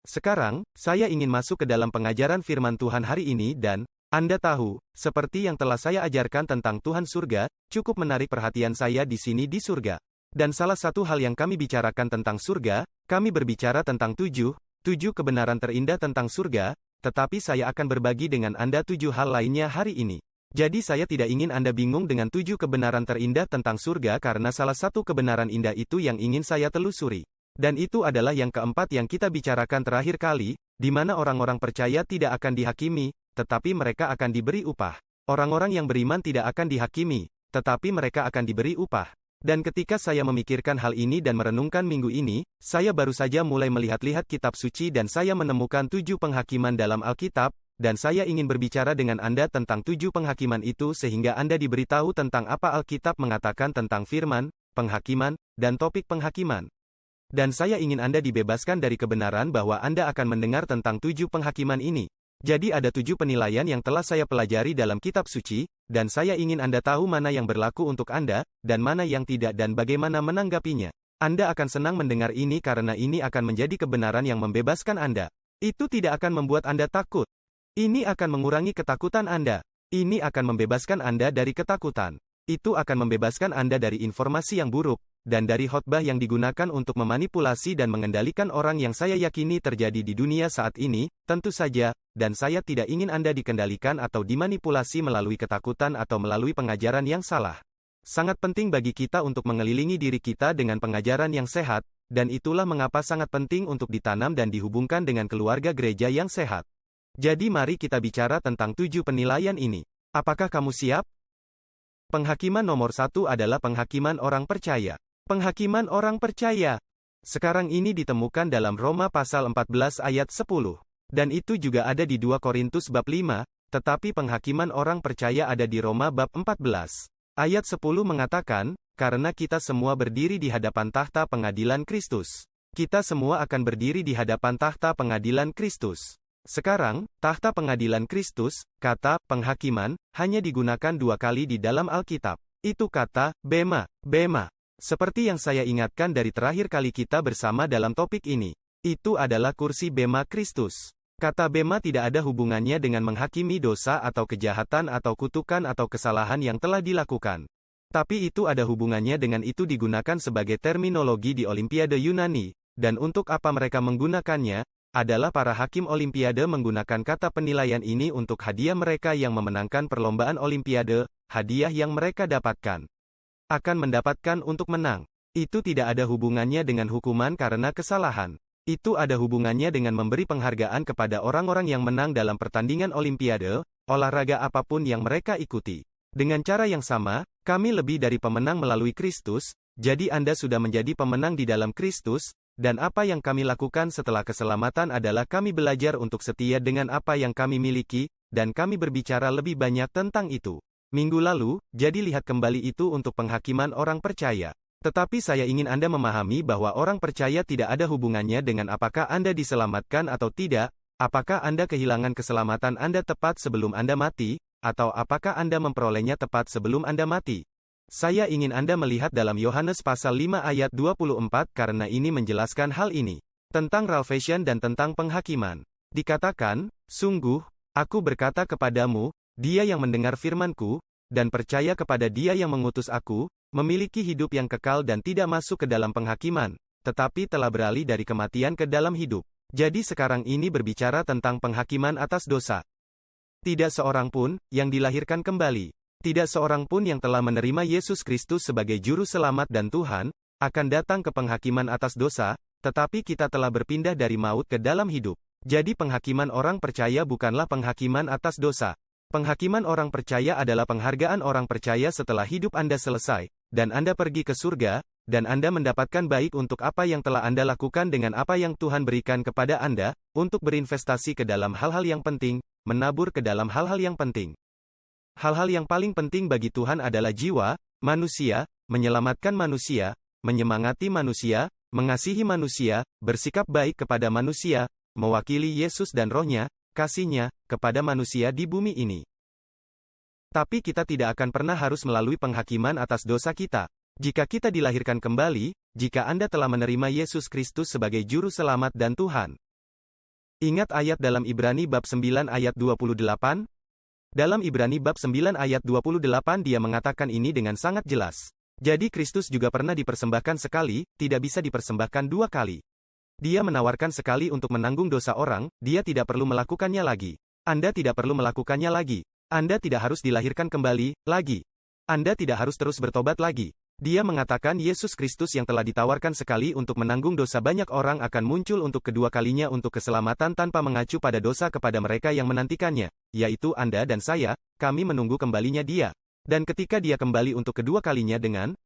Sekarang, saya ingin masuk ke dalam pengajaran firman Tuhan hari ini dan, Anda tahu, seperti yang telah saya ajarkan tentang Tuhan surga, cukup menarik perhatian saya di sini di surga. Dan salah satu hal yang kami bicarakan tentang surga, kami berbicara tentang tujuh kebenaran terindah tentang surga, tetapi saya akan berbagi dengan Anda 7 hal lainnya hari ini. Jadi saya tidak ingin Anda bingung dengan 7 kebenaran terindah tentang surga karena salah satu kebenaran indah itu yang ingin saya telusuri. Dan itu adalah yang keempat yang kita bicarakan terakhir kali, di mana orang-orang percaya tidak akan dihakimi, tetapi mereka akan diberi upah. Orang-orang yang beriman tidak akan dihakimi, tetapi mereka akan diberi upah. Dan ketika saya memikirkan hal ini dan merenungkan minggu ini, saya baru saja mulai melihat-lihat kitab suci dan saya menemukan 7 penghakiman dalam Alkitab, dan saya ingin berbicara dengan Anda tentang 7 penghakiman itu sehingga Anda diberitahu tentang apa Alkitab mengatakan tentang firman, penghakiman, dan topik penghakiman. Dan saya ingin Anda dibebaskan dari kebenaran bahwa Anda akan mendengar tentang 7 penghakiman ini. Jadi ada 7 penilaian yang telah saya pelajari dalam kitab suci, dan saya ingin Anda tahu mana yang berlaku untuk Anda, dan mana yang tidak dan bagaimana menanggapinya. Anda akan senang mendengar ini karena ini akan menjadi kebenaran yang membebaskan Anda. Itu tidak akan membuat Anda takut. Ini akan mengurangi ketakutan Anda. Ini akan membebaskan Anda dari ketakutan. Itu akan membebaskan Anda dari informasi yang buruk, dan dari khotbah yang digunakan untuk memanipulasi dan mengendalikan orang yang saya yakini terjadi di dunia saat ini, tentu saja, dan saya tidak ingin Anda dikendalikan atau dimanipulasi melalui ketakutan atau melalui pengajaran yang salah. Sangat penting bagi kita untuk mengelilingi diri kita dengan pengajaran yang sehat, dan itulah mengapa sangat penting untuk ditanam dan dihubungkan dengan keluarga gereja yang sehat. Jadi mari kita bicara tentang 7 penilaian ini. Apakah kamu siap? Penghakiman nomor 1 adalah penghakiman orang percaya. Penghakiman orang percaya. Sekarang ini ditemukan dalam Roma pasal 14 ayat 10. Dan itu juga ada di 2 Korintus bab 5, tetapi penghakiman orang percaya ada di Roma bab 14. Ayat 10 mengatakan, karena kita semua berdiri di hadapan tahta pengadilan Kristus. Kita semua akan berdiri di hadapan tahta pengadilan Kristus. Sekarang, tahta pengadilan Kristus, kata penghakiman, hanya digunakan 2 kali di dalam Alkitab. Itu kata bema. Seperti yang saya ingatkan dari terakhir kali kita bersama dalam topik ini. Itu adalah kursi bema Kristus. Kata bema tidak ada hubungannya dengan menghakimi dosa atau kejahatan atau kutukan atau kesalahan yang telah dilakukan. Tapi itu ada hubungannya dengan itu digunakan sebagai terminologi di Olimpiade Yunani, dan untuk apa mereka menggunakannya, adalah para hakim Olimpiade menggunakan kata penilaian ini untuk hadiah mereka yang memenangkan perlombaan Olimpiade, hadiah yang mereka dapatkan. Akan mendapatkan untuk menang. Itu tidak ada hubungannya dengan hukuman karena kesalahan. Itu ada hubungannya dengan memberi penghargaan kepada orang-orang yang menang dalam pertandingan Olimpiade, olahraga apapun yang mereka ikuti. Dengan cara yang sama, kami lebih dari pemenang melalui Kristus, jadi Anda sudah menjadi pemenang di dalam Kristus, dan apa yang kami lakukan setelah keselamatan adalah kami belajar untuk setia dengan apa yang kami miliki, dan kami berbicara lebih banyak tentang itu. Minggu lalu, jadi lihat kembali itu untuk penghakiman orang percaya. Tetapi saya ingin Anda memahami bahwa orang percaya tidak ada hubungannya dengan apakah Anda diselamatkan atau tidak, apakah Anda kehilangan keselamatan Anda tepat sebelum Anda mati, atau apakah Anda memperolehnya tepat sebelum Anda mati. Saya ingin Anda melihat dalam Yohanes pasal 5 ayat 24 karena ini menjelaskan hal ini. Tentang salvation dan tentang penghakiman. Dikatakan, sungguh, aku berkata kepadamu, dia yang mendengar firman-Ku, dan percaya kepada dia yang mengutus aku, memiliki hidup yang kekal dan tidak masuk ke dalam penghakiman, tetapi telah beralih dari kematian ke dalam hidup. Jadi sekarang ini berbicara tentang penghakiman atas dosa. Tidak seorang pun, yang dilahirkan kembali. Tidak seorang pun yang telah menerima Yesus Kristus sebagai Juru Selamat dan Tuhan, akan datang ke penghakiman atas dosa, tetapi kita telah berpindah dari maut ke dalam hidup. Jadi penghakiman orang percaya bukanlah penghakiman atas dosa. Penghakiman orang percaya adalah penghargaan orang percaya setelah hidup Anda selesai, dan Anda pergi ke surga, dan Anda mendapatkan baik untuk apa yang telah Anda lakukan dengan apa yang Tuhan berikan kepada Anda, untuk berinvestasi ke dalam hal-hal yang penting, menabur ke dalam hal-hal yang penting. Hal-hal yang paling penting bagi Tuhan adalah jiwa, manusia, menyelamatkan manusia, menyemangati manusia, mengasihi manusia, bersikap baik kepada manusia, mewakili Yesus dan Roh-Nya, kasih-Nya, kepada manusia di bumi ini. Tapi kita tidak akan pernah harus melalui penghakiman atas dosa kita. Jika kita dilahirkan kembali, jika Anda telah menerima Yesus Kristus sebagai Juru Selamat dan Tuhan. Ingat ayat dalam Ibrani bab 9 ayat 28? Dalam Ibrani bab 9 ayat 28 dia mengatakan ini dengan sangat jelas. Jadi Kristus juga pernah dipersembahkan sekali, tidak bisa dipersembahkan dua kali. Dia menawarkan sekali untuk menanggung dosa orang, dia tidak perlu melakukannya lagi. Anda tidak perlu melakukannya lagi. Anda tidak harus dilahirkan kembali, lagi. Anda tidak harus terus bertobat lagi. Dia mengatakan Yesus Kristus yang telah ditawarkan sekali untuk menanggung dosa banyak orang akan muncul untuk kedua kalinya untuk keselamatan tanpa mengacu pada dosa kepada mereka yang menantikannya, yaitu Anda dan saya, kami menunggu kembalinya dia. Dan ketika dia kembali untuk kedua kalinya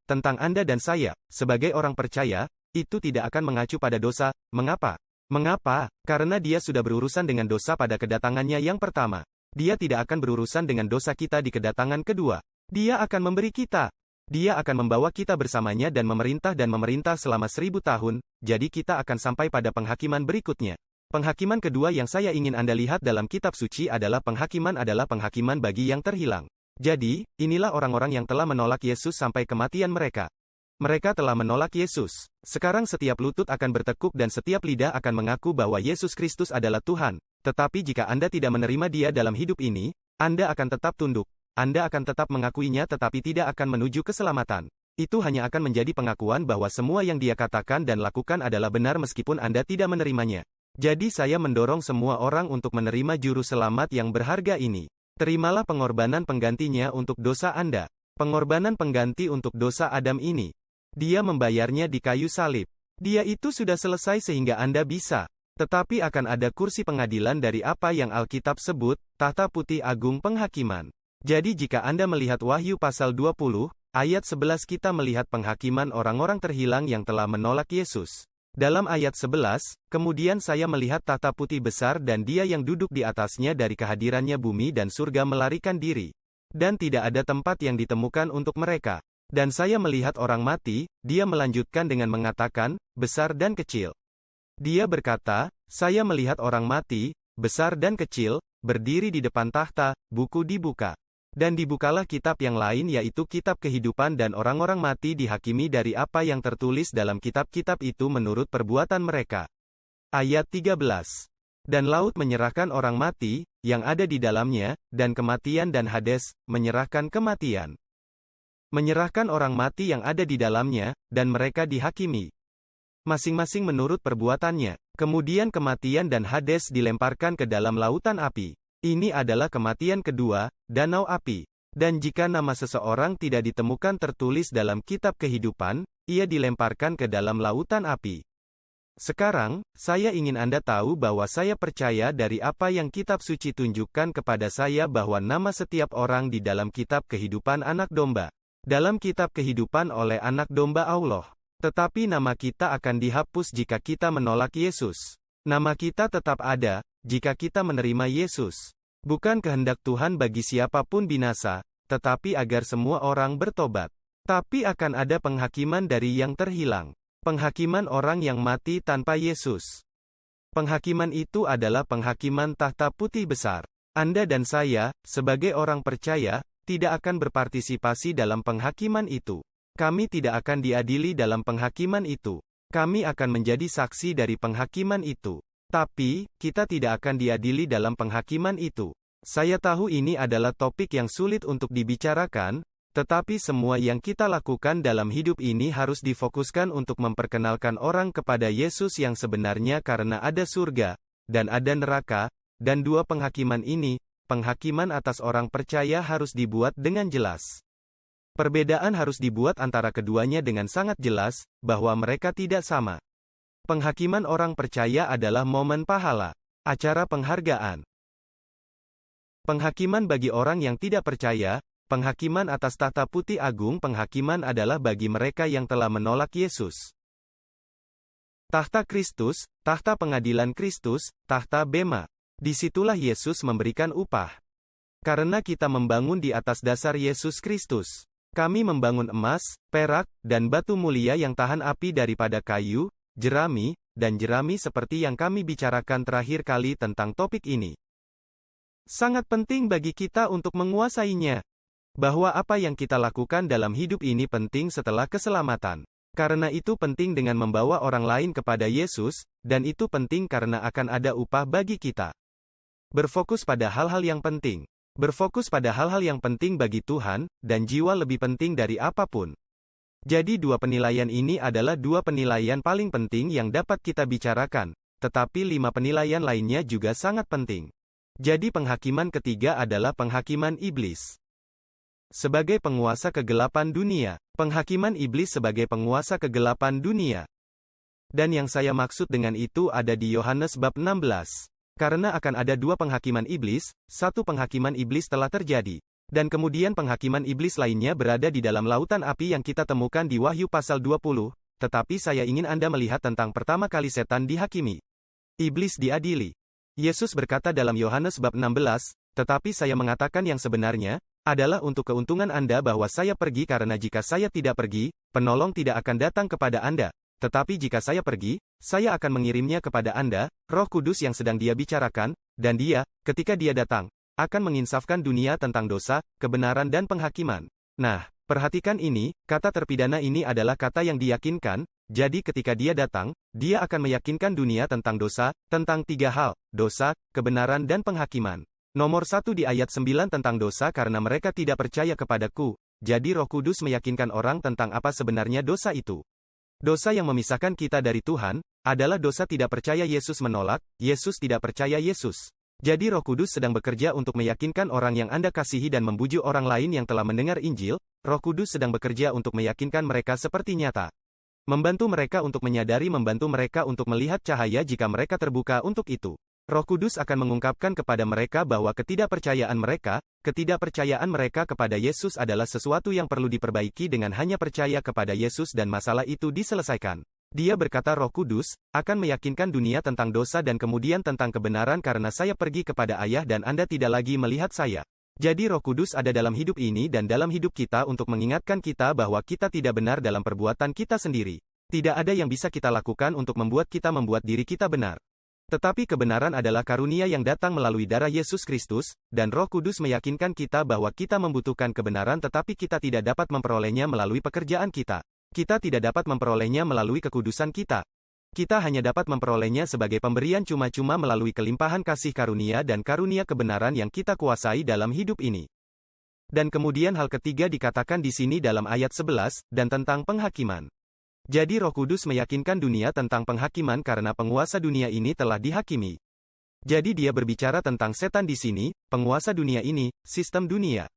tentang Anda dan saya, sebagai orang percaya, itu tidak akan mengacu pada dosa. Mengapa? Mengapa? Karena dia sudah berurusan dengan dosa pada kedatangannya yang pertama. Dia tidak akan berurusan dengan dosa kita di kedatangan kedua. Dia akan memberi kita. Dia akan membawa kita bersamanya dan memerintah selama 1000 tahun, jadi kita akan sampai pada penghakiman berikutnya. Penghakiman kedua yang saya ingin Anda lihat dalam kitab suci adalah penghakiman bagi yang terhilang. Jadi, inilah orang-orang yang telah menolak Yesus sampai kematian mereka. Mereka telah menolak Yesus. Sekarang setiap lutut akan bertekuk dan setiap lidah akan mengaku bahwa Yesus Kristus adalah Tuhan. Tetapi jika Anda tidak menerima Dia dalam hidup ini, Anda akan tetap tunduk. Anda akan tetap mengakuinya tetapi tidak akan menuju keselamatan. Itu hanya akan menjadi pengakuan bahwa semua yang dia katakan dan lakukan adalah benar meskipun Anda tidak menerimanya. Jadi saya mendorong semua orang untuk menerima juru selamat yang berharga ini. Terimalah pengorbanan penggantinya untuk dosa Anda. Pengorbanan pengganti untuk dosa Adam ini. Dia membayarnya di kayu salib. Dia itu sudah selesai sehingga Anda bisa. Tetapi akan ada kursi pengadilan dari apa yang Alkitab sebut, tahta putih agung penghakiman. Jadi jika Anda melihat Wahyu pasal 20, ayat 11 kita melihat penghakiman orang-orang terhilang yang telah menolak Yesus. Dalam ayat 11, kemudian saya melihat tahta putih besar dan dia yang duduk di atasnya dari kehadirannya bumi dan surga melarikan diri. Dan tidak ada tempat yang ditemukan untuk mereka. Dan saya melihat orang mati, dia melanjutkan dengan mengatakan, besar dan kecil. Dia berkata, saya melihat orang mati, besar dan kecil, berdiri di depan tahta, buku dibuka. Dan dibukalah kitab yang lain yaitu kitab kehidupan dan orang-orang mati dihakimi dari apa yang tertulis dalam kitab-kitab itu menurut perbuatan mereka. Ayat 13. Dan laut menyerahkan orang mati, yang ada di dalamnya, dan kematian dan Hades, menyerahkan kematian. Menyerahkan orang mati yang ada di dalamnya, dan mereka dihakimi. Masing-masing menurut perbuatannya. Kemudian kematian dan Hades dilemparkan ke dalam lautan api. Ini adalah kematian kedua, danau api. Dan jika nama seseorang tidak ditemukan tertulis dalam kitab kehidupan, ia dilemparkan ke dalam lautan api. Sekarang, saya ingin Anda tahu bahwa saya percaya dari apa yang kitab suci tunjukkan kepada saya bahwa nama setiap orang di dalam kitab kehidupan anak domba. Dalam kitab kehidupan oleh anak domba Allah. Tetapi nama kita akan dihapus jika kita menolak Yesus. Nama kita tetap ada, jika kita menerima Yesus. Bukan kehendak Tuhan bagi siapapun binasa, tetapi agar semua orang bertobat. Tapi akan ada penghakiman dari yang terhilang. Penghakiman orang yang mati tanpa Yesus. Penghakiman itu adalah penghakiman tahta putih besar. Anda dan saya, sebagai orang percaya, tidak akan berpartisipasi dalam penghakiman itu. Kami tidak akan diadili dalam penghakiman itu. Kami akan menjadi saksi dari penghakiman itu. Tapi, kita tidak akan diadili dalam penghakiman itu. Saya tahu ini adalah topik yang sulit untuk dibicarakan, tetapi semua yang kita lakukan dalam hidup ini harus difokuskan untuk memperkenalkan orang kepada Yesus yang sebenarnya karena ada surga, dan ada neraka, dan dua penghakiman ini, penghakiman atas orang percaya harus dibuat dengan jelas. Perbedaan harus dibuat antara keduanya dengan sangat jelas, bahwa mereka tidak sama. Penghakiman orang percaya adalah momen pahala, acara penghargaan. Penghakiman bagi orang yang tidak percaya, penghakiman atas tahta putih agung penghakiman adalah bagi mereka yang telah menolak Yesus. Tahta Kristus, tahta pengadilan Kristus, tahta bema. Disitulah Yesus memberikan upah. Karena kita membangun di atas dasar Yesus Kristus. Kami membangun emas, perak, dan batu mulia yang tahan api daripada kayu, jerami, dan jerami seperti yang kami bicarakan terakhir kali tentang topik ini. Sangat penting bagi kita untuk menguasainya. Bahwa apa yang kita lakukan dalam hidup ini penting setelah keselamatan. Karena itu penting dengan membawa orang lain kepada Yesus, dan itu penting karena akan ada upah bagi kita. Berfokus pada hal-hal yang penting. Berfokus pada hal-hal yang penting bagi Tuhan, dan jiwa lebih penting dari apapun. Jadi dua penilaian ini adalah dua penilaian paling penting yang dapat kita bicarakan, tetapi 5 penilaian lainnya juga sangat penting. Jadi penghakiman ketiga adalah penghakiman iblis. Sebagai penguasa kegelapan dunia. Penghakiman iblis sebagai penguasa kegelapan dunia. Dan yang saya maksud dengan itu ada di Yohanes bab 16. Karena akan ada dua penghakiman iblis, satu penghakiman iblis telah terjadi. Dan kemudian penghakiman iblis lainnya berada di dalam lautan api yang kita temukan di Wahyu pasal 20, tetapi saya ingin Anda melihat tentang pertama kali setan dihakimi. Iblis diadili. Yesus berkata dalam Yohanes bab 16, tetapi saya mengatakan yang sebenarnya, adalah untuk keuntungan Anda bahwa saya pergi karena jika saya tidak pergi, penolong tidak akan datang kepada Anda. Tetapi jika saya pergi, saya akan mengirimnya kepada Anda, Roh Kudus yang sedang Dia bicarakan, dan Dia, ketika Dia datang, akan menginsafkan dunia tentang dosa, kebenaran dan penghakiman. Nah, perhatikan ini, kata terpidana ini adalah kata yang diyakinkan, jadi ketika Dia datang, Dia akan meyakinkan dunia tentang dosa, tentang 3 hal, dosa, kebenaran dan penghakiman. Nomor 1 di ayat 9 tentang dosa karena mereka tidak percaya kepadaku, jadi Roh Kudus meyakinkan orang tentang apa sebenarnya dosa itu. Dosa yang memisahkan kita dari Tuhan, adalah dosa tidak percaya Yesus menolak, Yesus tidak percaya Yesus. Jadi Roh Kudus sedang bekerja untuk meyakinkan orang yang Anda kasihi dan membujuk orang lain yang telah mendengar Injil, Roh Kudus sedang bekerja untuk meyakinkan mereka seperti nyata. Membantu mereka untuk menyadari, membantu mereka untuk melihat cahaya jika mereka terbuka untuk itu. Roh Kudus akan mengungkapkan kepada mereka bahwa ketidakpercayaan mereka kepada Yesus adalah sesuatu yang perlu diperbaiki dengan hanya percaya kepada Yesus dan masalah itu diselesaikan. Dia berkata Roh Kudus, akan meyakinkan dunia tentang dosa dan kemudian tentang kebenaran karena saya pergi kepada Ayah dan Anda tidak lagi melihat saya. Jadi Roh Kudus ada dalam hidup ini dan dalam hidup kita untuk mengingatkan kita bahwa kita tidak benar dalam perbuatan kita sendiri. Tidak ada yang bisa kita lakukan untuk membuat diri kita benar. Tetapi kebenaran adalah karunia yang datang melalui darah Yesus Kristus, dan Roh Kudus meyakinkan kita bahwa kita membutuhkan kebenaran tetapi kita tidak dapat memperolehnya melalui pekerjaan kita. Kita tidak dapat memperolehnya melalui kekudusan kita. Kita hanya dapat memperolehnya sebagai pemberian cuma-cuma melalui kelimpahan kasih karunia dan karunia kebenaran yang kita kuasai dalam hidup ini. Dan kemudian hal ketiga dikatakan di sini dalam ayat 11, dan tentang penghakiman. Jadi Roh Kudus meyakinkan dunia tentang penghakiman karena penguasa dunia ini telah dihakimi. Jadi dia berbicara tentang setan di sini, penguasa dunia ini, sistem dunia.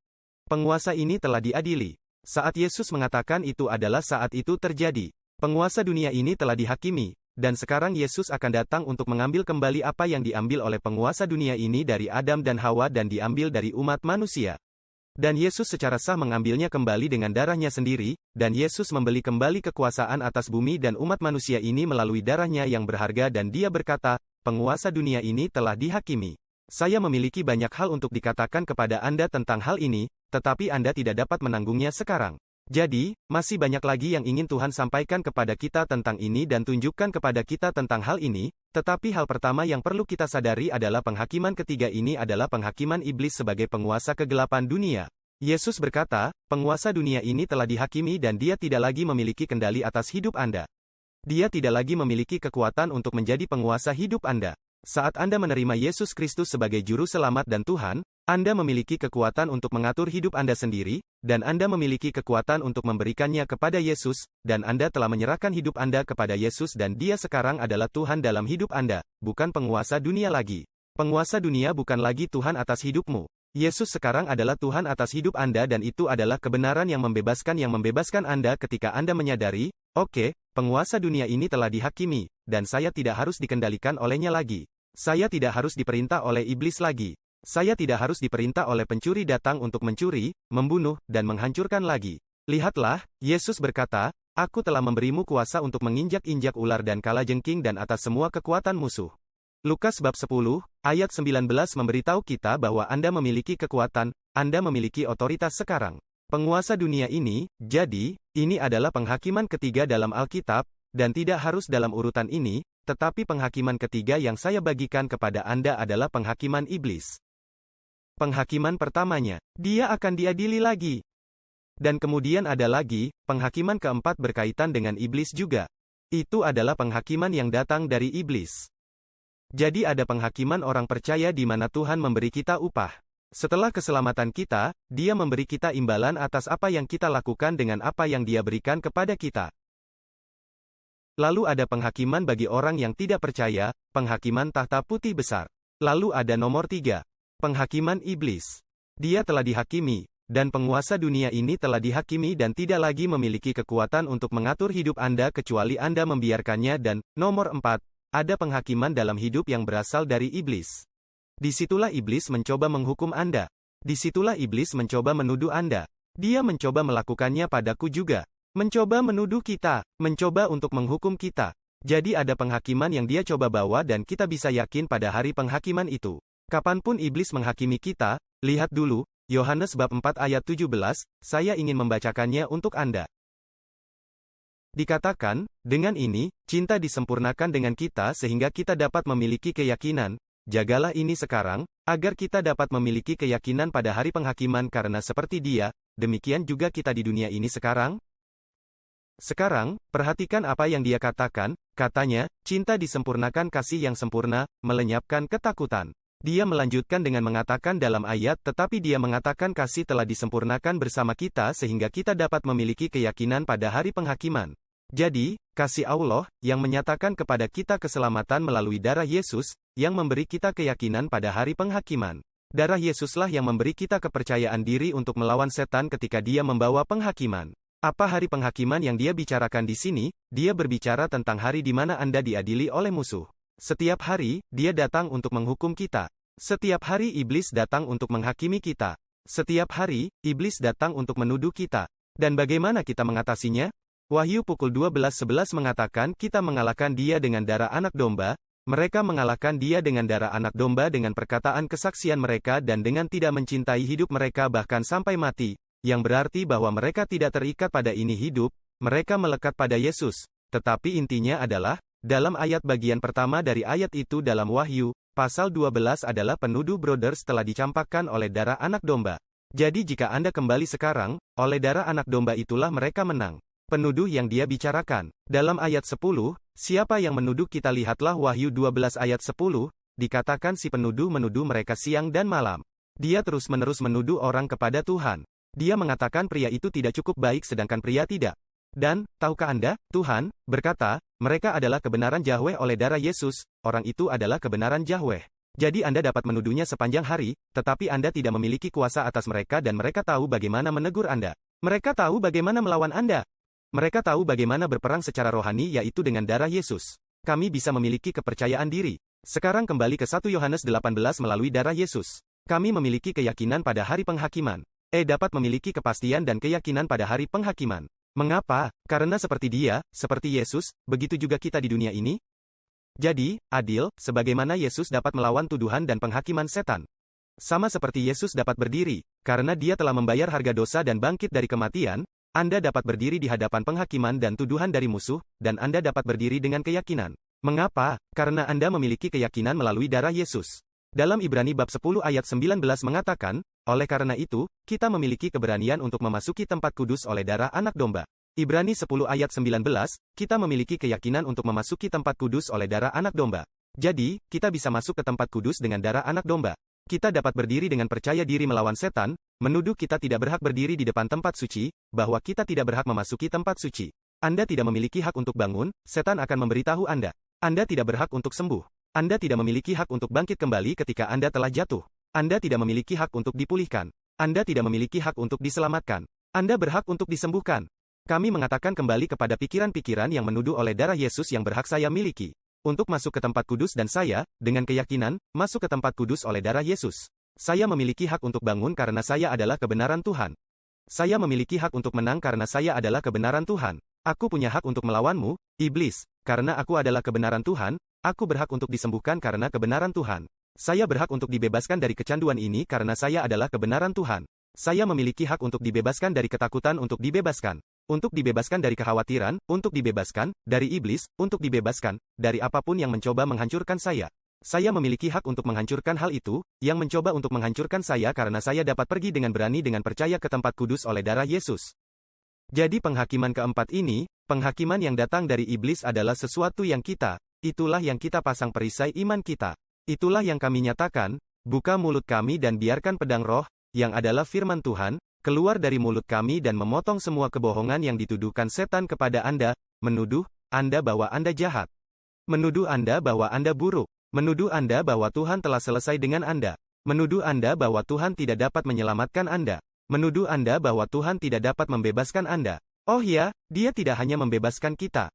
Penguasa ini telah diadili. Saat Yesus mengatakan itu adalah saat itu terjadi. Penguasa dunia ini telah dihakimi, dan sekarang Yesus akan datang untuk mengambil kembali apa yang diambil oleh penguasa dunia ini dari Adam dan Hawa dan diambil dari umat manusia. Dan Yesus secara sah mengambilnya kembali dengan darahnya sendiri, dan Yesus membeli kembali kekuasaan atas bumi dan umat manusia ini melalui darahnya yang berharga dan dia berkata, penguasa dunia ini telah dihakimi. Saya memiliki banyak hal untuk dikatakan kepada Anda tentang hal ini, tetapi Anda tidak dapat menanggungnya sekarang. Jadi, masih banyak lagi yang ingin Tuhan sampaikan kepada kita tentang ini dan tunjukkan kepada kita tentang hal ini, tetapi hal pertama yang perlu kita sadari adalah penghakiman ketiga ini adalah penghakiman iblis sebagai penguasa kegelapan dunia. Yesus berkata, penguasa dunia ini telah dihakimi dan dia tidak lagi memiliki kendali atas hidup Anda. Dia tidak lagi memiliki kekuatan untuk menjadi penguasa hidup Anda. Saat Anda menerima Yesus Kristus sebagai Juru Selamat dan Tuhan, Anda memiliki kekuatan untuk mengatur hidup Anda sendiri, dan Anda memiliki kekuatan untuk memberikannya kepada Yesus, dan Anda telah menyerahkan hidup Anda kepada Yesus dan Dia sekarang adalah Tuhan dalam hidup Anda, bukan penguasa dunia lagi. Penguasa dunia bukan lagi Tuhan atas hidupmu. Yesus sekarang adalah Tuhan atas hidup Anda dan itu adalah kebenaran yang membebaskan Anda ketika Anda menyadari, oke, penguasa dunia ini telah dihakimi, dan saya tidak harus dikendalikan olehnya lagi. Saya tidak harus diperintah oleh iblis lagi. Saya tidak harus diperintah oleh pencuri datang untuk mencuri, membunuh, dan menghancurkan lagi. Lihatlah, Yesus berkata, aku telah memberimu kuasa untuk menginjak-injak ular dan kalajengking dan atas semua kekuatan musuh. Lukas bab 10, ayat 19 memberitahu kita bahwa Anda memiliki kekuatan, Anda memiliki otoritas sekarang. Penguasa dunia ini, jadi, ini adalah penghakiman ketiga dalam Alkitab, dan tidak harus dalam urutan ini, tetapi penghakiman ketiga yang saya bagikan kepada Anda adalah penghakiman iblis. Penghakiman pertamanya, dia akan diadili lagi. Dan kemudian ada lagi, penghakiman keempat berkaitan dengan iblis juga. Itu adalah penghakiman yang datang dari iblis. Jadi ada penghakiman orang percaya di mana Tuhan memberi kita upah. Setelah keselamatan kita, Dia memberi kita imbalan atas apa yang kita lakukan dengan apa yang Dia berikan kepada kita. Lalu ada penghakiman bagi orang yang tidak percaya, penghakiman tahta putih besar. Lalu ada nomor 3. Penghakiman iblis. Dia telah dihakimi, dan penguasa dunia ini telah dihakimi dan tidak lagi memiliki kekuatan untuk mengatur hidup Anda kecuali Anda membiarkannya dan, nomor 4, ada penghakiman dalam hidup yang berasal dari iblis. Disitulah iblis mencoba menghukum Anda. Disitulah iblis mencoba menuduh Anda. Dia mencoba melakukannya padaku juga. Mencoba menuduh kita, mencoba untuk menghukum kita. Jadi ada penghakiman yang dia coba bawa dan kita bisa yakin pada hari penghakiman itu. Kapanpun iblis menghakimi kita, lihat dulu, Yohanes bab 4 ayat 17, saya ingin membacakannya untuk Anda. Dikatakan, dengan ini, cinta disempurnakan dengan kita sehingga kita dapat memiliki keyakinan, jagalah ini sekarang, agar kita dapat memiliki keyakinan pada hari penghakiman karena seperti Dia, demikian juga kita di dunia ini sekarang. Sekarang, perhatikan apa yang dia katakan, katanya, cinta disempurnakan kasih yang sempurna, melenyapkan ketakutan. Dia melanjutkan dengan mengatakan dalam ayat, tetapi dia mengatakan kasih telah disempurnakan bersama kita sehingga kita dapat memiliki keyakinan pada hari penghakiman. Jadi, kasih Allah, yang menyatakan kepada kita keselamatan melalui darah Yesus, yang memberi kita keyakinan pada hari penghakiman. Darah Yesuslah yang memberi kita kepercayaan diri untuk melawan setan ketika dia membawa penghakiman. Apa hari penghakiman yang dia bicarakan di sini? Dia berbicara tentang hari di mana Anda diadili oleh musuh. Setiap hari, dia datang untuk menghukum kita. Setiap hari iblis datang untuk menghakimi kita. Setiap hari, iblis datang untuk menuduh kita. Dan bagaimana kita mengatasinya? Wahyu pukul 12:11 mengatakan kita mengalahkan dia dengan darah anak domba. Mereka mengalahkan dia dengan darah anak domba dengan perkataan kesaksian mereka dan dengan tidak mencintai hidup mereka bahkan sampai mati. Yang berarti bahwa mereka tidak terikat pada ini hidup, mereka melekat pada Yesus. Tetapi intinya adalah, dalam ayat bagian pertama dari ayat itu dalam Wahyu, pasal 12 adalah penuduh brothers telah dicampakkan oleh darah anak domba. Jadi jika Anda kembali sekarang, oleh darah anak domba itulah mereka menang. Penuduh yang dia bicarakan. Dalam ayat 10, siapa yang menuduh kita lihatlah Wahyu 12 ayat 10, dikatakan si penuduh menuduh mereka siang dan malam. Dia terus-menerus menuduh orang kepada Tuhan. Dia mengatakan pria itu tidak cukup baik sedangkan pria tidak. Dan, tahukah Anda, Tuhan berkata, mereka adalah kebenaran Yahweh oleh darah Yesus, orang itu adalah kebenaran Yahweh. Jadi Anda dapat menuduhnya sepanjang hari, tetapi Anda tidak memiliki kuasa atas mereka dan mereka tahu bagaimana menegur Anda. Mereka tahu bagaimana melawan Anda. Mereka tahu bagaimana berperang secara rohani yaitu dengan darah Yesus. Kami bisa memiliki kepercayaan diri. Sekarang kembali ke 1 Yohanes 18 melalui darah Yesus. Kami memiliki keyakinan pada hari penghakiman. Dapat memiliki kepastian dan keyakinan pada hari penghakiman. Mengapa? Karena seperti dia, seperti Yesus, begitu juga kita di dunia ini. Jadi, adil, sebagaimana Yesus dapat melawan tuduhan dan penghakiman setan. Sama seperti Yesus dapat berdiri, karena dia telah membayar harga dosa dan bangkit dari kematian, Anda dapat berdiri di hadapan penghakiman dan tuduhan dari musuh, dan Anda dapat berdiri dengan keyakinan. Mengapa? Karena Anda memiliki keyakinan melalui darah Yesus. Dalam Ibrani bab 10 ayat 19 mengatakan, oleh karena itu, kita memiliki keberanian untuk memasuki tempat kudus oleh darah anak domba. Ibrani 10 ayat 19, kita memiliki keyakinan untuk memasuki tempat kudus oleh darah anak domba. Jadi, kita bisa masuk ke tempat kudus dengan darah anak domba. Kita dapat berdiri dengan percaya diri melawan setan, menuduh kita tidak berhak berdiri di depan tempat suci, bahwa kita tidak berhak memasuki tempat suci. Anda tidak memiliki hak untuk bangun, setan akan memberitahu Anda. Anda tidak berhak untuk sembuh. Anda tidak memiliki hak untuk bangkit kembali ketika Anda telah jatuh. Anda tidak memiliki hak untuk dipulihkan. Anda tidak memiliki hak untuk diselamatkan. Anda berhak untuk disembuhkan. Kami mengatakan kembali kepada pikiran-pikiran yang menuduh oleh darah Yesus yang berhak saya miliki. Untuk masuk ke tempat kudus dan saya, dengan keyakinan, masuk ke tempat kudus oleh darah Yesus. Saya memiliki hak untuk bangun karena saya adalah kebenaran Tuhan. Saya memiliki hak untuk menang karena saya adalah kebenaran Tuhan. Aku punya hak untuk melawanmu, iblis, karena aku adalah kebenaran Tuhan. Aku berhak untuk disembuhkan karena kebenaran Tuhan. Saya berhak untuk dibebaskan dari kecanduan ini karena saya adalah kebenaran Tuhan. Saya memiliki hak untuk dibebaskan dari ketakutan untuk dibebaskan. Untuk dibebaskan dari kekhawatiran, untuk dibebaskan, dari iblis, untuk dibebaskan, dari apapun yang mencoba menghancurkan saya. saya memiliki hak untuk menghancurkan hal itu, yang mencoba untuk menghancurkan saya karena saya dapat pergi dengan berani dengan percaya ke tempat kudus oleh darah Yesus. Jadi penghakiman keempat ini, penghakiman yang datang dari iblis adalah sesuatu yang itulah yang kita pasang perisai iman kita. Itulah yang kami nyatakan, buka mulut kami dan biarkan pedang roh, yang adalah firman Tuhan, keluar dari mulut kami dan memotong semua kebohongan yang dituduhkan setan kepada Anda, menuduh Anda bahwa Anda jahat. Menuduh Anda bahwa Anda buruk. Menuduh Anda bahwa Tuhan telah selesai dengan Anda. Menuduh Anda bahwa Tuhan tidak dapat menyelamatkan Anda. Menuduh Anda bahwa Tuhan tidak dapat membebaskan Anda. Oh ya, Dia tidak hanya membebaskan kita.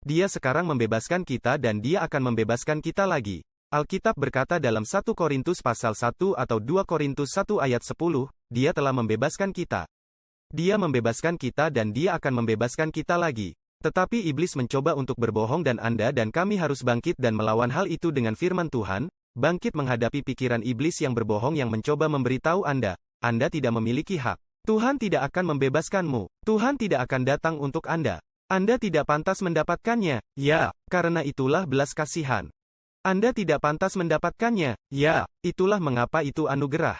Dia sekarang membebaskan kita dan Dia akan membebaskan kita lagi. Alkitab berkata dalam 1 Korintus pasal 1 atau 2 Korintus 1 ayat 10, Dia telah membebaskan kita. Dia membebaskan kita dan Dia akan membebaskan kita lagi. Tetapi iblis mencoba untuk berbohong dan Anda dan kami harus bangkit dan melawan hal itu dengan firman Tuhan, bangkit menghadapi pikiran iblis yang berbohong yang mencoba memberitahu Anda tidak memiliki hak. Tuhan tidak akan membebaskanmu. Tuhan tidak akan datang untuk Anda. Anda tidak pantas mendapatkannya. Ya, karena itulah belas kasihan. Anda tidak pantas mendapatkannya. Ya, itulah mengapa itu anugerah.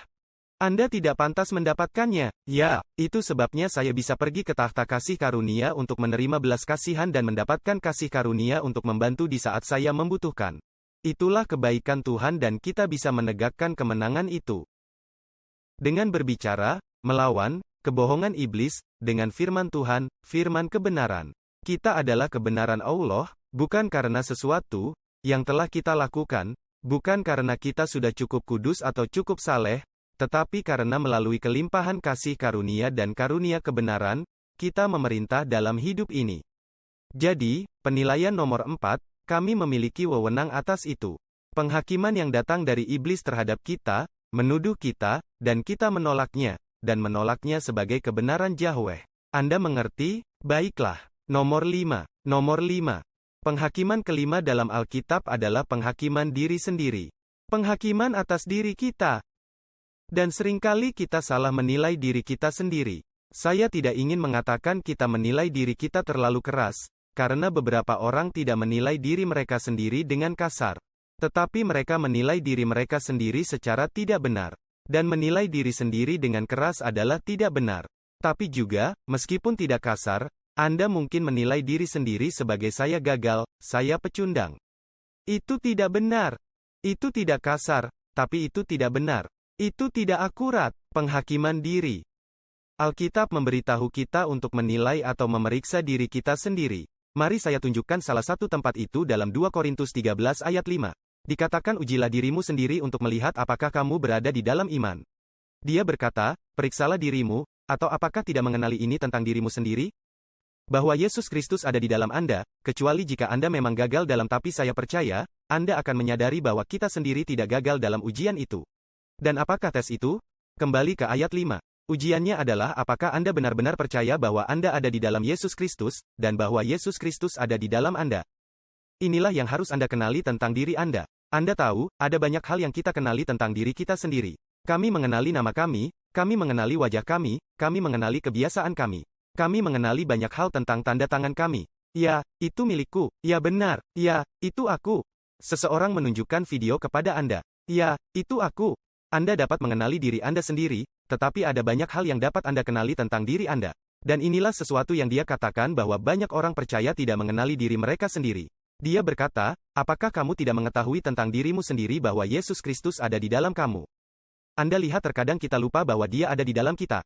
Anda tidak pantas mendapatkannya. Ya, itu sebabnya saya bisa pergi ke takhta kasih karunia untuk menerima belas kasihan dan mendapatkan kasih karunia untuk membantu di saat saya membutuhkan. Itulah kebaikan Tuhan dan kita bisa menegakkan kemenangan itu. Dengan berbicara, melawan, kebohongan iblis, dengan firman Tuhan, firman kebenaran. Kita adalah kebenaran Allah, bukan karena sesuatu yang telah kita lakukan, bukan karena kita sudah cukup kudus atau cukup saleh, tetapi karena melalui kelimpahan kasih karunia dan karunia kebenaran, kita memerintah dalam hidup ini. Jadi, penilaian nomor 4, kami memiliki wewenang atas itu. Penghakiman yang datang dari iblis terhadap kita, menuduh kita, dan kita menolaknya, dan menolaknya sebagai kebenaran Yahweh. Anda mengerti? Baiklah. Nomor 5. Penghakiman kelima dalam Alkitab adalah penghakiman diri sendiri. Penghakiman atas diri kita. Dan seringkali kita salah menilai diri kita sendiri. Saya tidak ingin mengatakan kita menilai diri kita terlalu keras, karena beberapa orang tidak menilai diri mereka sendiri dengan kasar. Tetapi mereka menilai diri mereka sendiri secara tidak benar. Dan menilai diri sendiri dengan keras adalah tidak benar. Tapi juga, meskipun tidak kasar, Anda mungkin menilai diri sendiri sebagai saya gagal, saya pecundang. Itu tidak benar. Itu tidak kasar, tapi itu tidak benar. Itu tidak akurat. Penghakiman diri. Alkitab memberitahu kita untuk menilai atau memeriksa diri kita sendiri. Mari saya tunjukkan salah satu tempat itu dalam 2 Korintus 13 ayat 5. Dikatakan ujilah dirimu sendiri untuk melihat apakah kamu berada di dalam iman. Dia berkata, periksalah dirimu, atau apakah tidak mengenali ini tentang dirimu sendiri? Bahwa Yesus Kristus ada di dalam Anda, kecuali jika Anda memang gagal dalam tapi saya percaya, Anda akan menyadari bahwa kita sendiri tidak gagal dalam ujian itu. Dan apakah tes itu? Kembali ke ayat 5. Ujiannya adalah apakah Anda benar-benar percaya bahwa Anda ada di dalam Yesus Kristus, dan bahwa Yesus Kristus ada di dalam Anda. Inilah yang harus Anda kenali tentang diri Anda. Anda tahu, ada banyak hal yang kita kenali tentang diri kita sendiri. Kami mengenali nama kami mengenali wajah kami mengenali kebiasaan kami. Kami mengenali banyak hal tentang tanda tangan kami. Ya, itu milikku. Ya benar. Ya, itu aku. Seseorang menunjukkan video kepada Anda. Ya, itu aku. Anda dapat mengenali diri Anda sendiri, tetapi ada banyak hal yang dapat Anda kenali tentang diri Anda. Dan inilah sesuatu yang dia katakan bahwa banyak orang percaya tidak mengenali diri mereka sendiri. Dia berkata, apakah kamu tidak mengetahui tentang dirimu sendiri bahwa Yesus Kristus ada di dalam kamu? Anda lihat terkadang kita lupa bahwa Dia ada di dalam kita.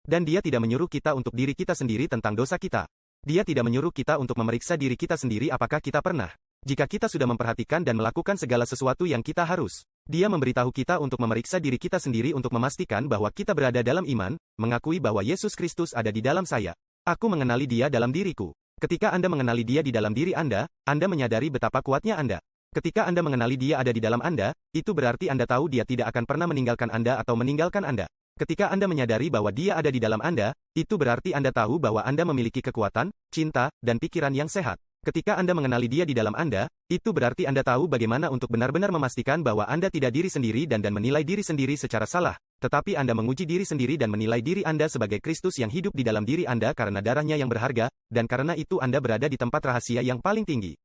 Dan Dia tidak menyuruh kita untuk diri kita sendiri tentang dosa kita. Dia tidak menyuruh kita untuk memeriksa diri kita sendiri apakah kita pernah. Jika kita sudah memperhatikan dan melakukan segala sesuatu yang kita harus. Dia memberitahu kita untuk memeriksa diri kita sendiri untuk memastikan bahwa kita berada dalam iman, mengakui bahwa Yesus Kristus ada di dalam saya. Aku mengenali Dia dalam diriku. Ketika Anda mengenali Dia di dalam diri Anda menyadari betapa kuatnya Anda. Ketika Anda mengenali Dia ada di dalam Anda, itu berarti Anda tahu Dia tidak akan pernah meninggalkan Anda atau meninggalkan Anda. Ketika Anda menyadari bahwa Dia ada di dalam Anda, itu berarti Anda tahu bahwa Anda memiliki kekuatan, cinta, dan pikiran yang sehat. Ketika Anda mengenali Dia di dalam Anda, itu berarti Anda tahu bagaimana untuk benar-benar memastikan bahwa Anda tidak diri sendiri dan menilai diri sendiri secara salah, tetapi Anda menguji diri sendiri dan menilai diri Anda sebagai Kristus yang hidup di dalam diri Anda karena darahnya yang berharga, dan karena itu Anda berada di tempat rahasia yang paling tinggi.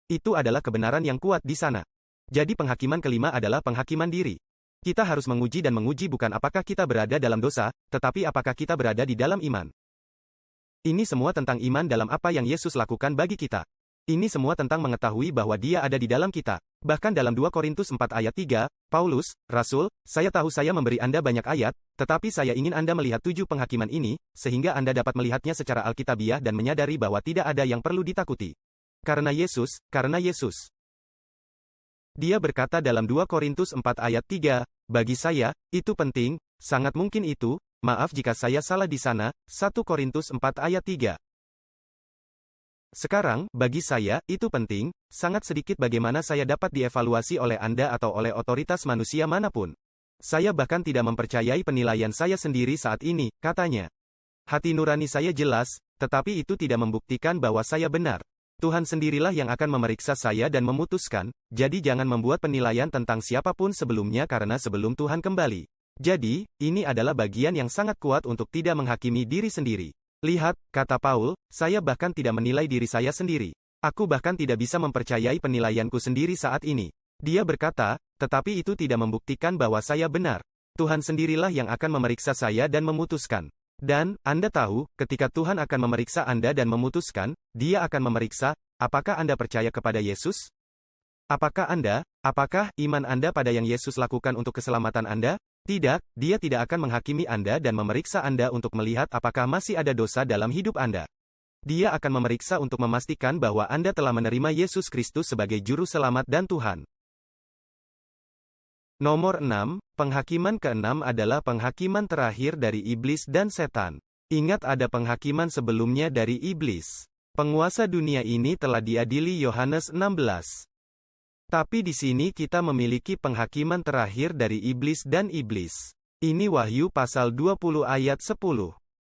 Itu adalah kebenaran yang kuat di sana. Jadi penghakiman kelima adalah penghakiman diri. Kita harus menguji dan menguji bukan apakah kita berada dalam dosa, tetapi apakah kita berada di dalam iman. Ini semua tentang iman dalam apa yang Yesus lakukan bagi kita. Ini semua tentang mengetahui bahwa Dia ada di dalam kita. Bahkan dalam 2 Korintus 4 ayat 3, Paulus, Rasul, saya tahu saya memberi Anda banyak ayat, tetapi saya ingin Anda melihat 7 penghakiman ini, sehingga Anda dapat melihatnya secara alkitabiah dan menyadari bahwa tidak ada yang perlu ditakuti. Karena Yesus. Dia berkata dalam 2 Korintus 4 ayat 3, bagi saya, itu penting, sangat mungkin itu, maaf jika saya salah di sana, 1 Korintus 4 ayat 3. Sekarang, bagi saya, itu penting, sangat sedikit bagaimana saya dapat dievaluasi oleh Anda atau oleh otoritas manusia manapun. Saya bahkan tidak mempercayai penilaian saya sendiri saat ini, katanya. Hati nurani saya jelas, tetapi itu tidak membuktikan bahwa saya benar. Tuhan sendirilah yang akan memeriksa saya dan memutuskan, jadi jangan membuat penilaian tentang siapapun sebelumnya karena sebelum Tuhan kembali. Jadi, ini adalah bagian yang sangat kuat untuk tidak menghakimi diri sendiri. Lihat, kata Paul, saya bahkan tidak menilai diri saya sendiri. Aku bahkan tidak bisa mempercayai penilaianku sendiri saat ini. Dia berkata, tetapi itu tidak membuktikan bahwa saya benar. Tuhan sendirilah yang akan memeriksa saya dan memutuskan. Dan, Anda tahu, ketika Tuhan akan memeriksa Anda dan memutuskan, Dia akan memeriksa, apakah Anda percaya kepada Yesus? Apakah iman Anda pada yang Yesus lakukan untuk keselamatan Anda? Tidak, Dia tidak akan menghakimi Anda dan memeriksa Anda untuk melihat apakah masih ada dosa dalam hidup Anda. Dia akan memeriksa untuk memastikan bahwa Anda telah menerima Yesus Kristus sebagai Juru Selamat dan Tuhan. Nomor 6, penghakiman ke-6 adalah penghakiman terakhir dari iblis dan setan. Ingat ada penghakiman sebelumnya dari iblis. Penguasa dunia ini telah diadili Yohanes 16. Tapi di sini kita memiliki penghakiman terakhir dari iblis dan iblis. Ini Wahyu pasal 20 ayat 10.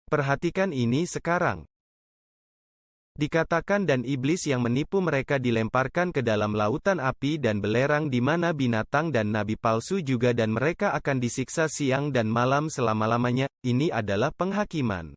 Perhatikan ini sekarang. Dikatakan dan iblis yang menipu mereka dilemparkan ke dalam lautan api dan belerang di mana binatang dan nabi palsu juga dan mereka akan disiksa siang dan malam selama-lamanya. Ini adalah penghakiman.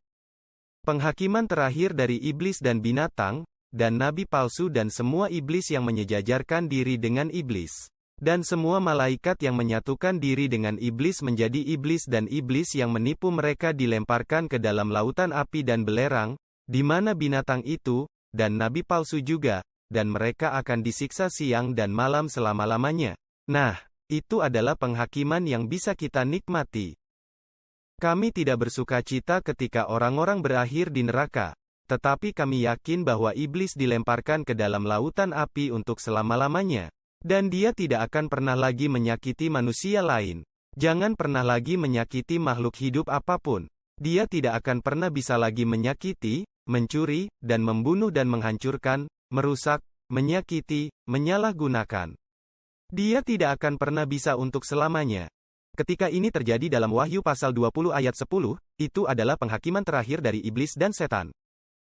Penghakiman terakhir dari iblis dan binatang, dan nabi palsu dan semua iblis yang menyejajarkan diri dengan iblis. Dan semua malaikat yang menyatukan diri dengan iblis menjadi iblis dan iblis yang menipu mereka dilemparkan ke dalam lautan api dan belerang, di mana binatang itu, dan nabi palsu juga, dan mereka akan disiksa siang dan malam selama-lamanya. Nah, itu adalah penghakiman yang bisa kita nikmati. Kami tidak bersukacita ketika orang-orang berakhir di neraka, tetapi kami yakin bahwa iblis dilemparkan ke dalam lautan api untuk selama-lamanya. Dan dia tidak akan pernah lagi menyakiti manusia lain. Jangan pernah lagi menyakiti makhluk hidup apapun. Dia tidak akan pernah bisa lagi menyakiti, mencuri, dan membunuh dan menghancurkan, merusak, menyakiti, menyalahgunakan. Dia tidak akan pernah bisa untuk selamanya. Ketika ini terjadi dalam Wahyu pasal 20 ayat 10, itu adalah penghakiman terakhir dari iblis dan setan.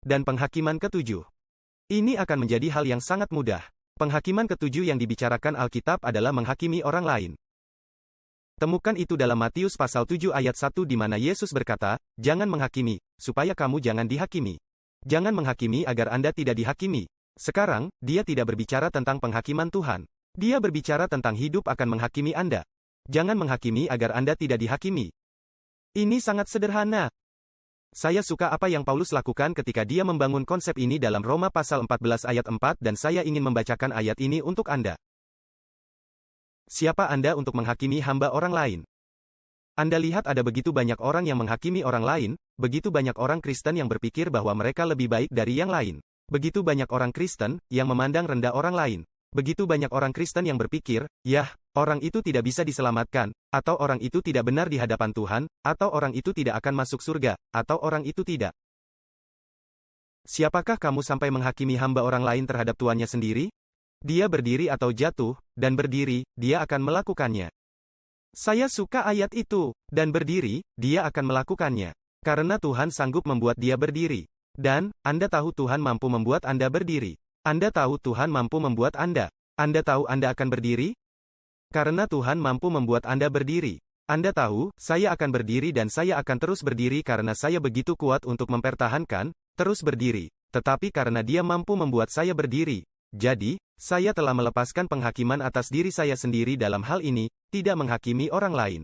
Dan penghakiman ketujuh. Ini akan menjadi hal yang sangat mudah. Penghakiman ketujuh yang dibicarakan Alkitab adalah menghakimi orang lain. Temukan itu dalam Matius pasal 7 ayat 1 di mana Yesus berkata, jangan menghakimi, supaya kamu jangan dihakimi. Jangan menghakimi agar Anda tidak dihakimi. Sekarang, dia tidak berbicara tentang penghakiman Tuhan. Dia berbicara tentang hidup akan menghakimi Anda. Jangan menghakimi agar Anda tidak dihakimi. Ini sangat sederhana. Saya suka apa yang Paulus lakukan ketika dia membangun konsep ini dalam Roma pasal 14 ayat 4 dan saya ingin membacakan ayat ini untuk Anda. Siapa Anda untuk menghakimi hamba orang lain? Anda lihat ada begitu banyak orang yang menghakimi orang lain, begitu banyak orang Kristen yang berpikir bahwa mereka lebih baik dari yang lain. Begitu banyak orang Kristen yang memandang rendah orang lain. Begitu banyak orang Kristen yang berpikir, yah, orang itu tidak bisa diselamatkan, atau orang itu tidak benar di hadapan Tuhan, atau orang itu tidak akan masuk surga, atau orang itu tidak. Siapakah kamu sampai menghakimi hamba orang lain terhadap tuannya sendiri? Dia berdiri atau jatuh, dan berdiri, dia akan melakukannya. Saya suka ayat itu, dan berdiri, dia akan melakukannya. Karena Tuhan sanggup membuat dia berdiri. Dan, Anda tahu Tuhan mampu membuat Anda berdiri. Anda tahu Tuhan mampu membuat Anda. Anda tahu Anda akan berdiri? Karena Tuhan mampu membuat Anda berdiri. Anda tahu, saya akan berdiri dan saya akan terus berdiri karena saya begitu kuat untuk mempertahankan, terus berdiri. Tetapi karena dia mampu membuat saya berdiri. Jadi, Saya telah melepaskan penghakiman atas diri saya sendiri dalam hal ini, tidak menghakimi orang lain.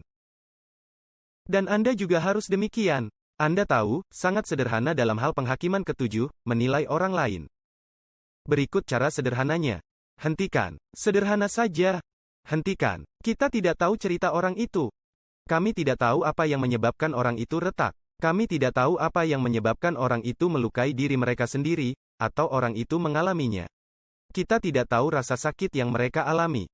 Dan Anda juga harus demikian. Anda tahu, sangat sederhana dalam hal penghakiman ketujuh, menilai orang lain. Berikut cara sederhananya. Hentikan. Sederhana saja. Hentikan. Kita tidak tahu cerita orang itu. Kami tidak tahu apa yang menyebabkan orang itu retak. Kami tidak tahu apa yang menyebabkan orang itu melukai diri mereka sendiri, atau orang itu mengalaminya. Kita tidak tahu rasa sakit yang mereka alami.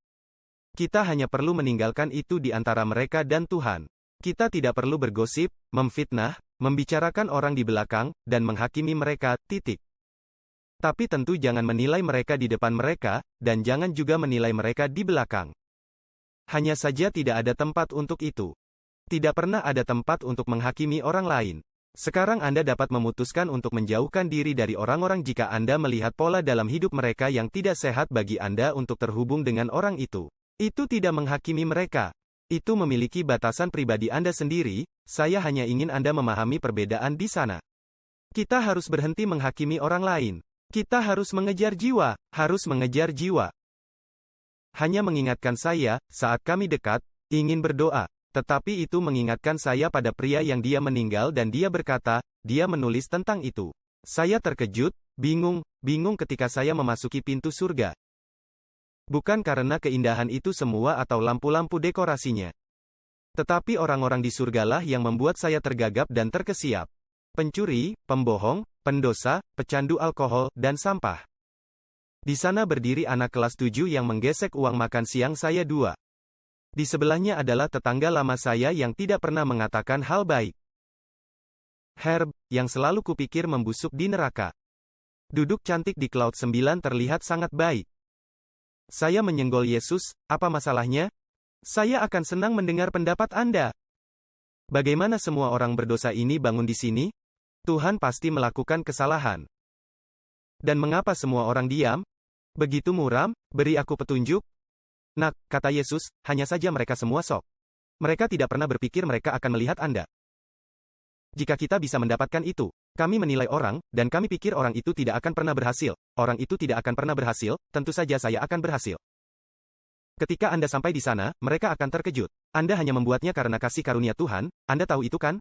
Kita hanya perlu meninggalkan itu di antara mereka dan Tuhan. Kita tidak perlu bergosip, memfitnah, membicarakan orang di belakang, dan menghakimi mereka, titik. Tapi tentu jangan menilai mereka di depan mereka, dan jangan juga menilai mereka di belakang. Hanya saja tidak ada tempat untuk itu. Tidak pernah ada tempat untuk menghakimi orang lain. Sekarang Anda dapat memutuskan untuk menjauhkan diri dari orang-orang jika Anda melihat pola dalam hidup mereka yang tidak sehat bagi Anda untuk terhubung dengan orang itu. Itu tidak menghakimi mereka. Itu memiliki batasan pribadi Anda sendiri, saya hanya ingin Anda memahami perbedaan di sana. Kita harus berhenti menghakimi orang lain. Kita harus mengejar jiwa, Hanya mengingatkan saya, saat kami dekat, ingin berdoa. Tetapi itu mengingatkan saya pada pria yang dia meninggal dan dia berkata, dia menulis tentang itu. Saya terkejut, bingung ketika saya memasuki pintu surga. Bukan karena keindahan itu semua atau lampu-lampu dekorasinya. Tetapi orang-orang di surgalah yang membuat saya tergagap dan terkesiap. Pencuri, pembohong, pendosa, pecandu alkohol, dan sampah. Di sana berdiri anak kelas 7 yang menggesek uang makan siang saya 2. Di sebelahnya adalah tetangga lama saya yang tidak pernah mengatakan hal baik. Herb, yang selalu kupikir membusuk di neraka. Duduk cantik di Cloud 9 terlihat sangat baik. Saya menyenggol Yesus, apa masalahnya? Saya akan senang mendengar pendapat Anda. Bagaimana semua orang berdosa ini bangun di sini? Tuhan pasti melakukan kesalahan. Dan mengapa semua orang diam? Begitu muram, beri aku petunjuk. Nak, kata Yesus, hanya saja mereka semua sok. Mereka tidak pernah berpikir mereka akan melihat Anda. Jika kita bisa mendapatkan itu, kami menilai orang, dan kami pikir orang itu tidak akan pernah berhasil. Orang itu tidak akan pernah berhasil, tentu saja saya akan berhasil. Ketika Anda sampai di sana, mereka akan terkejut. Anda hanya membuatnya karena kasih karunia Tuhan, Anda tahu itu kan?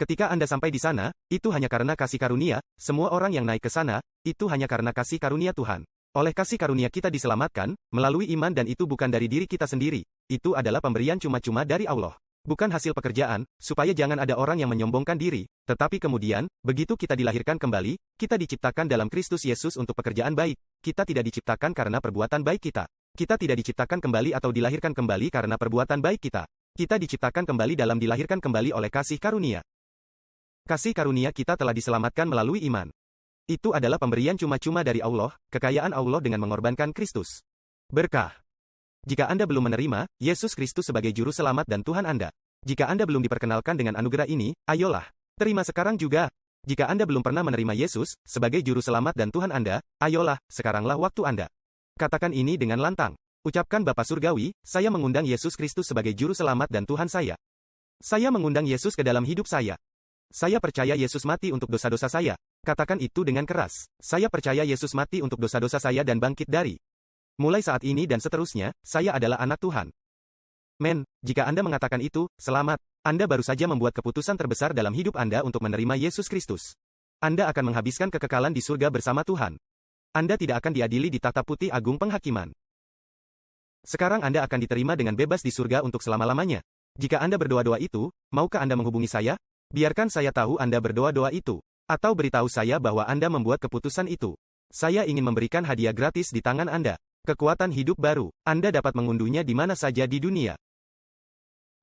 Ketika Anda sampai di sana, itu hanya karena kasih karunia, semua orang yang naik ke sana, itu hanya karena kasih karunia Tuhan. Oleh kasih karunia kita diselamatkan, melalui iman dan itu bukan dari diri kita sendiri. Itu adalah pemberian cuma-cuma dari Allah. Bukan hasil pekerjaan, supaya jangan ada orang yang menyombongkan diri. Tetapi kemudian, begitu kita dilahirkan kembali, kita diciptakan dalam Kristus Yesus untuk pekerjaan baik. Kita tidak diciptakan karena perbuatan baik kita. Kita tidak diciptakan kembali atau dilahirkan kembali karena perbuatan baik kita. Kita diciptakan kembali dalam dilahirkan kembali oleh kasih karunia. Kasih karunia kita telah diselamatkan melalui iman. Itu adalah pemberian cuma-cuma dari Allah, kekayaan Allah dengan mengorbankan Kristus. Berkah. Jika Anda belum menerima Yesus Kristus sebagai juru selamat dan Tuhan Anda, jika Anda belum diperkenalkan dengan anugerah ini, ayolah, terima sekarang juga. Jika Anda belum pernah menerima Yesus sebagai juru selamat dan Tuhan Anda, ayolah, sekaranglah waktu Anda. Katakan ini dengan lantang. Ucapkan Bapa Surgawi, saya mengundang Yesus Kristus sebagai juru selamat dan Tuhan saya. Saya mengundang Yesus ke dalam hidup saya. Saya percaya Yesus mati untuk dosa-dosa saya. Katakan itu dengan keras. Saya percaya Yesus mati untuk dosa-dosa saya dan bangkit dari. Mulai saat ini dan seterusnya, saya adalah anak Tuhan. Men, jika Anda mengatakan itu, selamat. Anda baru saja membuat keputusan terbesar dalam hidup Anda untuk menerima Yesus Kristus. Anda akan menghabiskan kekekalan di surga bersama Tuhan. Anda tidak akan diadili di takhta putih agung penghakiman. Sekarang Anda akan diterima dengan bebas di surga untuk selama-lamanya. Jika Anda berdoa-doa itu, maukah Anda menghubungi saya? Biarkan saya tahu Anda berdoa-doa itu. Atau beritahu saya bahwa Anda membuat keputusan itu. Saya ingin memberikan hadiah gratis di tangan Anda. Kekuatan hidup baru. Anda dapat mengunduhnya di mana saja di dunia.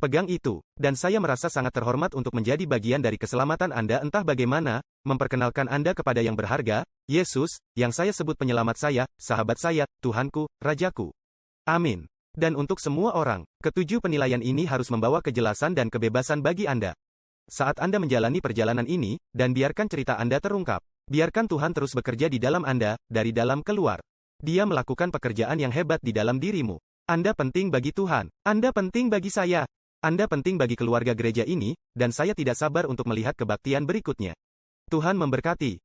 Pegang itu. Dan saya merasa sangat terhormat untuk menjadi bagian dari keselamatan Anda entah bagaimana, memperkenalkan Anda kepada yang berharga, Yesus, yang saya sebut penyelamat saya, sahabat saya, Tuhanku, Rajaku. Amin. Dan untuk semua orang, ketujuh penilaian ini harus membawa kejelasan dan kebebasan bagi Anda. Saat Anda menjalani perjalanan ini, dan biarkan cerita Anda terungkap. Biarkan Tuhan terus bekerja di dalam Anda, dari dalam keluar. Dia melakukan pekerjaan yang hebat di dalam dirimu. Anda penting bagi Tuhan. Anda penting bagi saya. Anda penting bagi keluarga gereja ini, dan saya tidak sabar untuk melihat kebaktian berikutnya. Tuhan memberkati.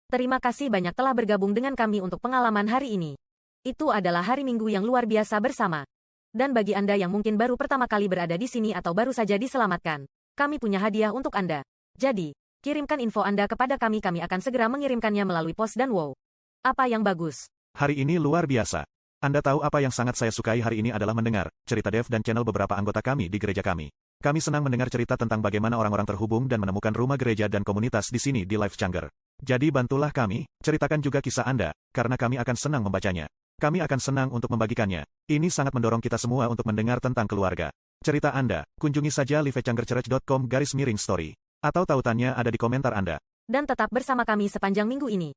Terima kasih banyak telah bergabung dengan kami untuk pengalaman hari ini. Itu adalah hari Minggu yang luar biasa bersama. Dan bagi Anda yang mungkin baru pertama kali berada di sini atau baru saja diselamatkan, kami punya hadiah untuk Anda. Jadi, kirimkan info Anda kepada kami akan segera mengirimkannya melalui pos dan wow. Apa yang bagus? Hari ini luar biasa. Anda tahu apa yang sangat saya sukai hari ini adalah mendengar cerita Dev dan channel beberapa anggota kami di gereja kami. Kami senang mendengar cerita tentang bagaimana orang-orang terhubung dan menemukan rumah gereja dan komunitas di sini di Life Changer. Jadi bantulah kami, ceritakan juga kisah Anda, karena kami akan senang membacanya. Kami akan senang untuk membagikannya. Ini sangat mendorong kita semua untuk mendengar tentang keluarga. Cerita Anda, kunjungi saja livechangerchurch.com/story. Atau tautannya ada di komentar Anda. Dan tetap bersama kami sepanjang minggu ini.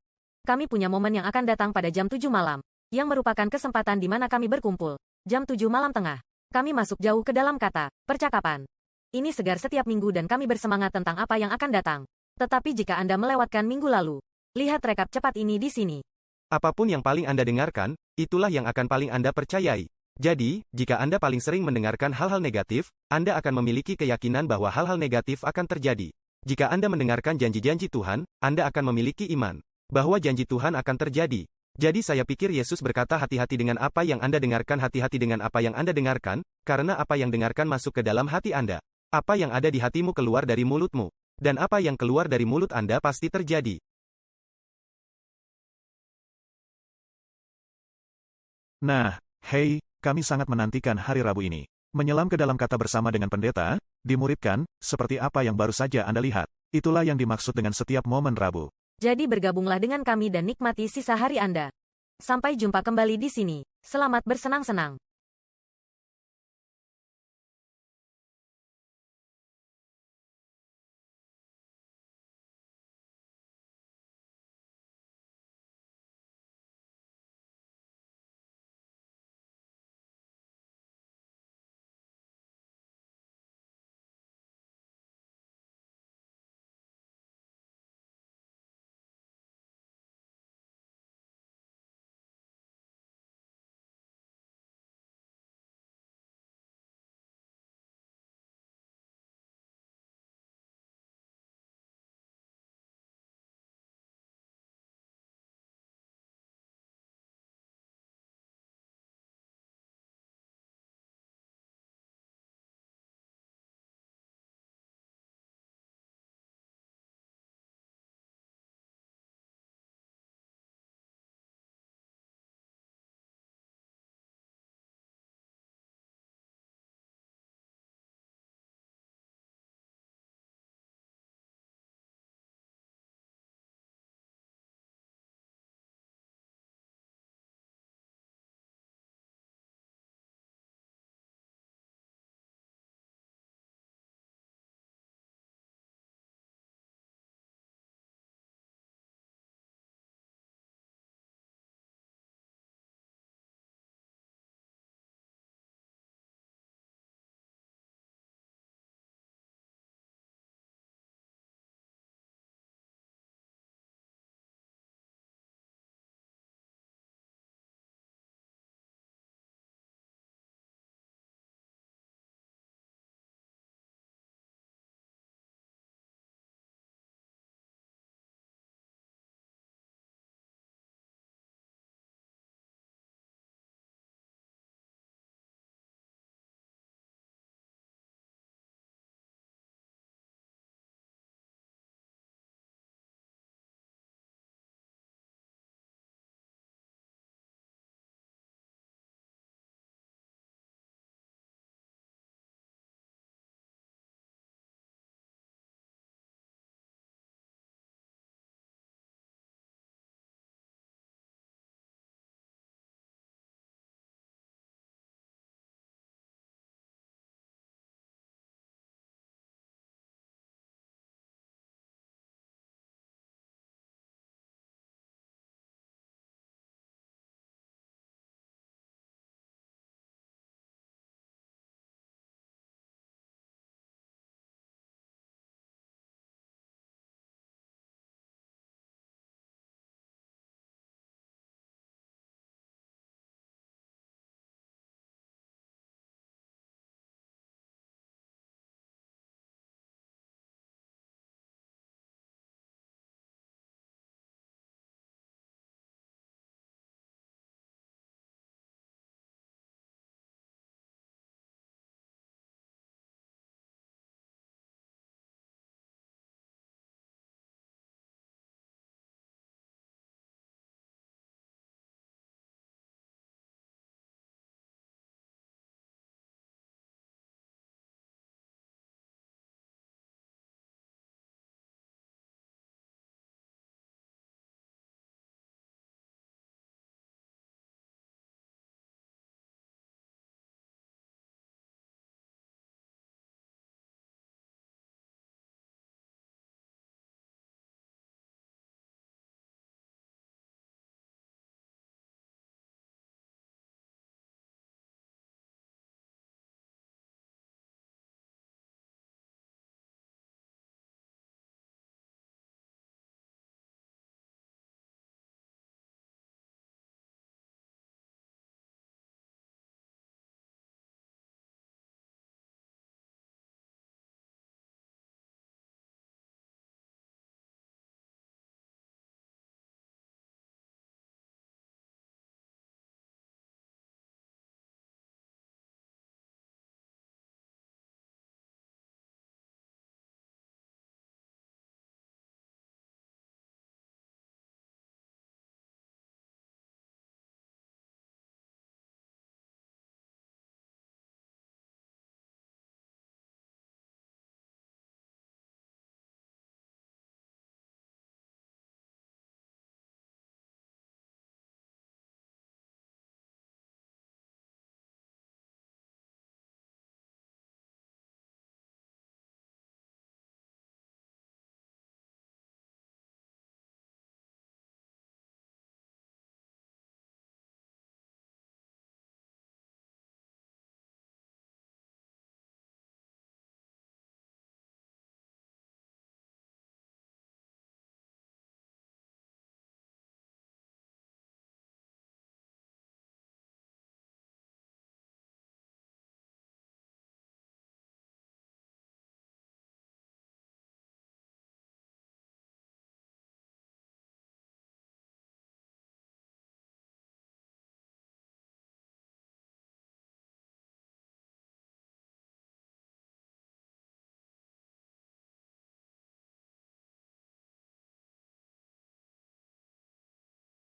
Kami punya momen yang akan datang pada jam 7 malam, yang merupakan kesempatan di mana kami berkumpul. Jam 7 malam tengah. Kami masuk jauh ke dalam kata, percakapan. Ini segar setiap minggu dan kami bersemangat tentang apa yang akan datang. Tetapi jika Anda melewatkan minggu lalu, lihat rekap cepat ini di sini. Apapun yang paling Anda dengarkan, itulah yang akan paling Anda percayai. Jadi, jika Anda paling sering mendengarkan hal-hal negatif, Anda akan memiliki keyakinan bahwa hal-hal negatif akan terjadi. Jika Anda mendengarkan janji-janji Tuhan, Anda akan memiliki iman bahwa janji Tuhan akan terjadi. Jadi saya pikir Yesus berkata hati-hati dengan apa yang Anda dengarkan, hati-hati dengan apa yang Anda dengarkan, karena apa yang dengarkan masuk ke dalam hati Anda. Apa yang ada di hatimu keluar dari mulutmu. Dan apa yang keluar dari mulut Anda pasti terjadi. Nah, hei, kami sangat menantikan hari Rabu ini. Menyelam ke dalam kata bersama dengan pendeta, dimuridkan, seperti apa yang baru saja Anda lihat. Itulah yang dimaksud dengan setiap momen Rabu. Jadi bergabunglah dengan kami dan nikmati sisa hari Anda. Sampai jumpa kembali di sini. Selamat bersenang-senang.